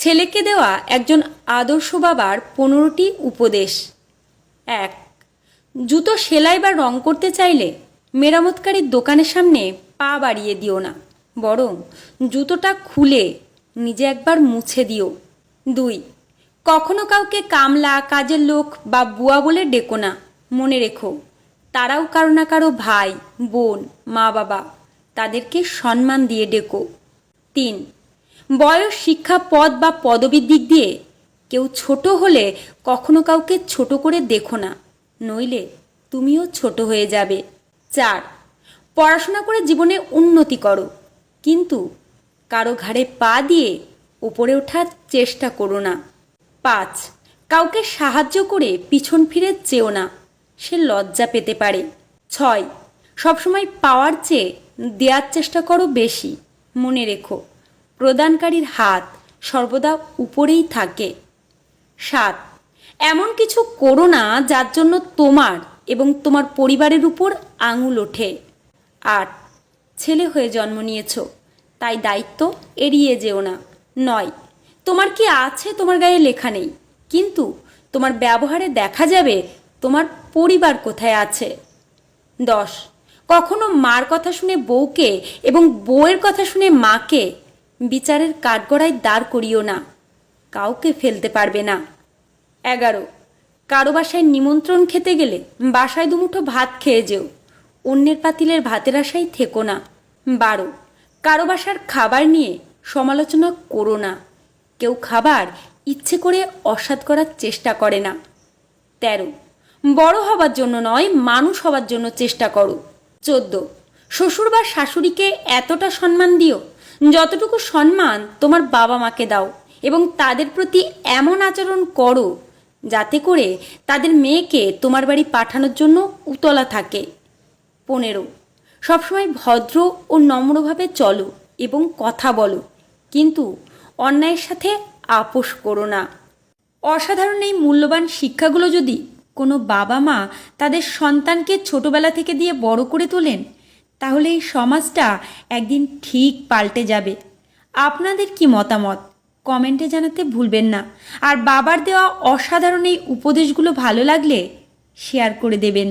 ছেলেকে দেওয়া একজন আদর্শ বাবার 15টি উপদেশ। 1. জুতো সেলাই বা রং করতে চাইলে মেরামতকারীর দোকানের সামনে পা বাড়িয়ে দিও না, বরং জুতোটা খুলে নিজে একবার মুছে দিও। 2. কখনো কাউকে কামলা, কাজের লোক বা বুয়া বলে ডেকো না। মনে রেখো, তারাও কারো না কারো ভাই, বোন, মা বাবা, তাদেরকে সম্মান দিয়ে ডেকো। 3. বয়স, শিক্ষা, পদ বা পদবীর দিক দিয়ে কেউ ছোট হলে কখনো কাউকে ছোট করে দেখো না, নইলে তুমিও ছোট হয়ে যাবে। 4. পড়াশোনা করে জীবনে উন্নতি করো, কিন্তু কারো ঘাড়ে পা দিয়ে উপরে ওঠার চেষ্টা করো না। 5. কাউকে সাহায্য করে পিছন ফিরে চেও না, সে লজ্জা পেতে পারে। 6. সবসময় পাওয়ার চেয়ে দেওয়ার চেষ্টা করো বেশি। মনে রেখো, প্রদানকারীর হাত সর্বদা উপরেই থাকে। 7. এমন কিছু করো না যার জন্য তোমার এবং তোমার পরিবারের উপর আঙুল ওঠে। 8. ছেলে হয়ে জন্ম নিয়েছ, তাই দায়িত্ব এড়িয়ে যেও না। 9. তোমার কি আছে তোমার গায়ে লেখা নেই, কিন্তু তোমার ব্যবহারে দেখা যাবে তোমার পরিবার কোথায় আছে। 10. কখনো মার কথা শুনে বউকে এবং বউয়ের কথা শুনে মাকে বিচারের কাঠগড়ায় দাঁড় করিও না, কাউকে ফেলতে পারবে না। 11. কারো বাসায় নিমন্ত্রণ খেতে গেলে বাসায় দুমুঠো ভাত খেয়ে যেও, অন্যের পাতিলের ভাতের আশায় থেকো না। 12. কারো বাসার খাবার নিয়ে সমালোচনা করো না, কেউ খাবার ইচ্ছে করে অস্বাদ করার চেষ্টা করে না। 13. বড় হবার জন্য নয়, মানুষ হবার জন্য চেষ্টা করো। 14. শ্বশুর বা শাশুড়িকে এতটা সম্মান দিও যতটুকু সম্মান তোমার বাবা মাকে দাও, এবং তাদের প্রতি এমন আচরণ করো যাতে করে তাদের মেয়েকে তোমার বাড়ি পাঠানোর জন্য উতলা থাকে। 15. সবসময় ভদ্র ও নম্রভাবে চলো এবং কথা বলো, কিন্তু অন্যায়ের সাথে আপোষ করো না। অসাধারণ এই মূল্যবান শিক্ষাগুলো যদি কোনো বাবা মা তাদের সন্তানকে ছোটবেলা থেকে দিয়ে বড় করে তোলেন, তাহলে এই সমাজটা একদিন ঠিক পাল্টে যাবে। আপনাদের কি মতামত কমেন্টে জানাতে ভুলবেন না। আর বাবার দেওয়া অসাধারণ এই উপদেশগুলো ভালো লাগলে শেয়ার করে দেবেন।